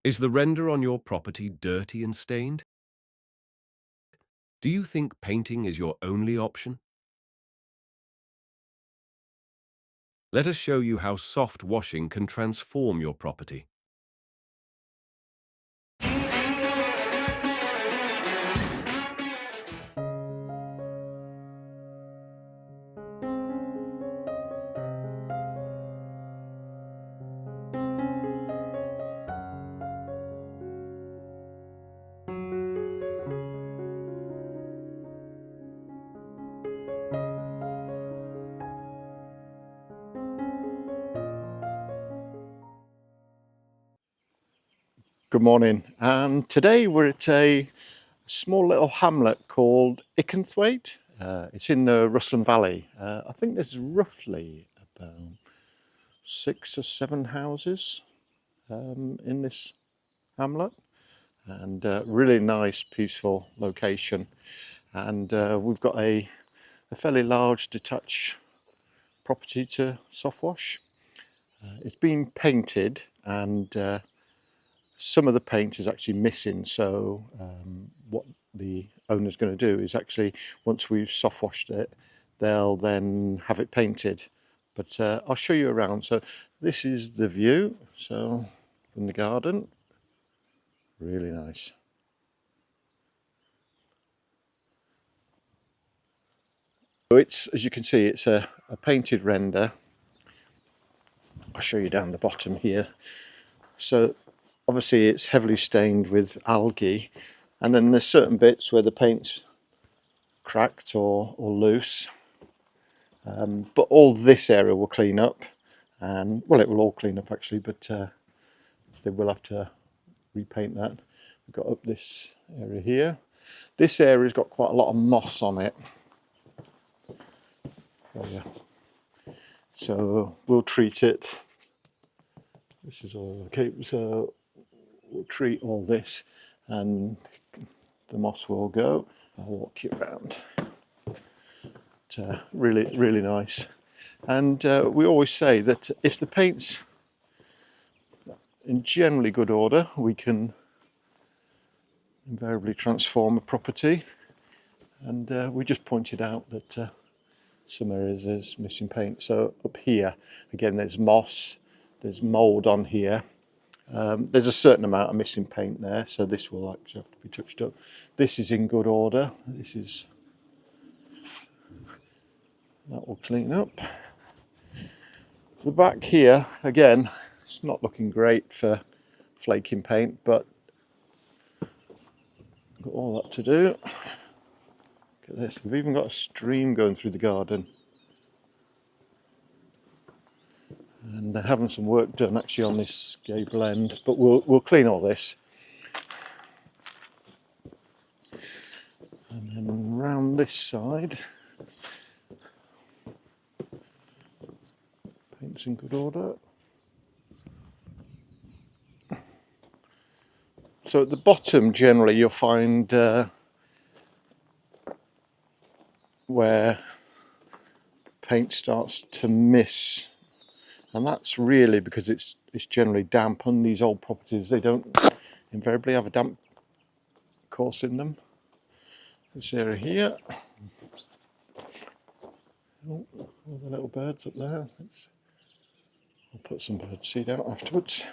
Is the render on your property dirty and stained? Do you think painting is your only option? Let us show you how soft washing can transform your property. Good morning, and today we're at a small little hamlet called Ickensthwaite. It's in the Rusland Valley. I think there's roughly about 6 or 7 houses in this hamlet, and really nice, peaceful location. And we've got a fairly large detached property to soft wash. It's been painted, and some of the paint is actually missing, so what the owner's going to do is actually, once we've soft washed it, they'll then have it painted. But I'll show you around. So this is the view, so from the garden, really nice. So it's, as you can see, it's a painted render. I'll show you down the bottom here. So obviously it's heavily stained with algae, and then there's certain bits where the paint's cracked or loose, but all this area will clean up, and well, it will all clean up actually, but they will have to repaint that. We've got up this area here. This area's got quite a lot of moss on it. Oh, yeah. So we'll treat it. This is all okay, so we'll treat all this and the moss will go. I'll walk you around. Really, really nice. And we always say that if the paint's in generally good order, we can invariably transform a property. And we just pointed out that some areas there's missing paint. So up here, again, there's moss, there's mould on here. There's a certain amount of missing paint there, so this will actually have to be touched up. This is in good order. That will clean up. The back here, again, it's not looking great for flaking paint, but got all that to do. Look at this, we've even got a stream going through the garden. And they're having some work done actually on this gable end, but we'll clean all this. And then round this side, paint's in good order. So at the bottom, generally, you'll find where paint starts to miss, and that's really because it's generally damp. On these old properties, they don't invariably have a damp course in them. This area here, oh, all the little birds up there. I'll put some bird seed out afterwards.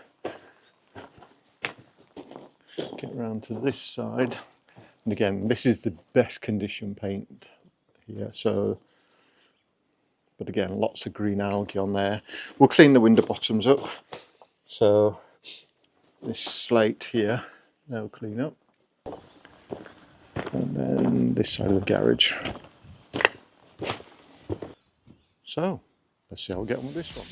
Get around to this side, and again, this is the best condition paint here. So, but again, lots of green algae on there. We'll clean the window bottoms up. So this slate here, they'll clean up, and then this side of the garage. So let's see how we get on with this one.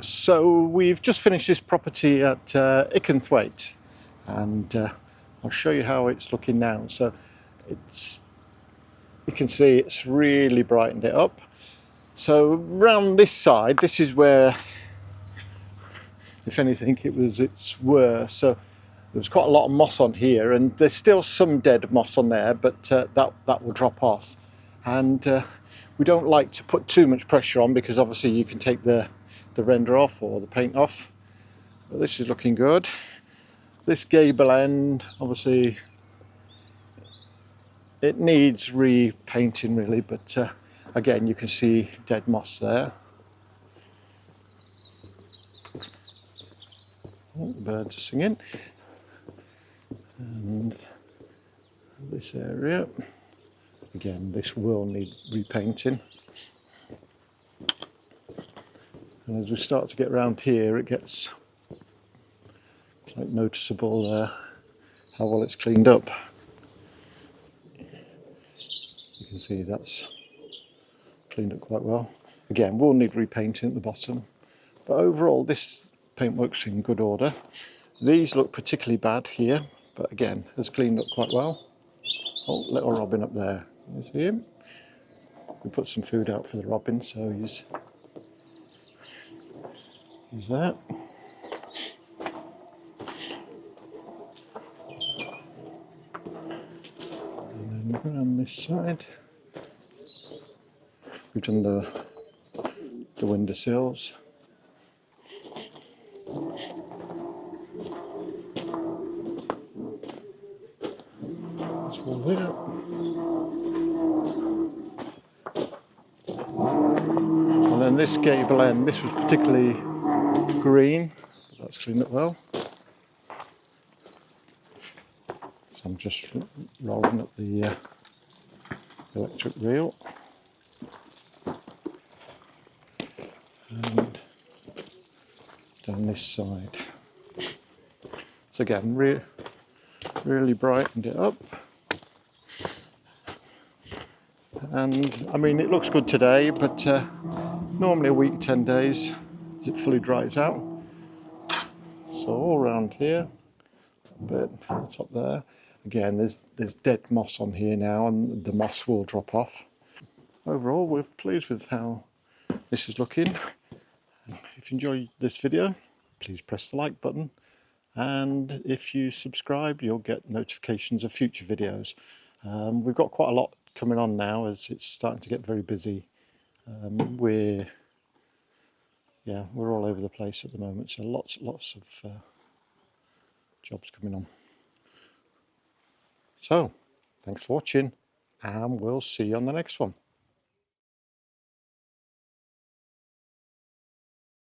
So we've just finished this property at Ickensthwaite, and I'll show you how it's looking now. So you can see it's really brightened it up. So round this side, this is where, if anything, it was its worst. So there was quite a lot of moss on here, and there's still some dead moss on there, but that will drop off. And we don't like to put too much pressure on, because obviously you can take the render off or the paint off. But this is looking good. This gable end, obviously it needs repainting really, but again, you can see dead moss there. Oh, the birds are singing. And this area, again, this will need repainting. And as we start to get around here, it gets quite noticeable how well it's cleaned up. You can see that's cleaned up quite well. Again, we'll need repainting at the bottom, but overall this paintwork's in good order. These look particularly bad here, but again, has cleaned up quite well. Oh, little robin up there, you see him? We put some food out for the robin, so he's there. And then around this side, we've done the windowsills. This wall here. And then this gable end, this was particularly green, but that's cleaned up well. So I'm just rolling up the electric reel. And down this side. So again, really brightened it up. And I mean, it looks good today, but normally a week, 10 days, it fully dries out. So all around here, a bit top there. Again, there's dead moss on here now, and the moss will drop off. Overall, we're pleased with how this is looking. If you enjoyed this video, please press the like button, and if you subscribe, you'll get notifications of future videos. We've got quite a lot coming on now, as it's starting to get very busy. We're all over the place at the moment, so lots of jobs coming on. So thanks for watching, and we'll see you on the next one.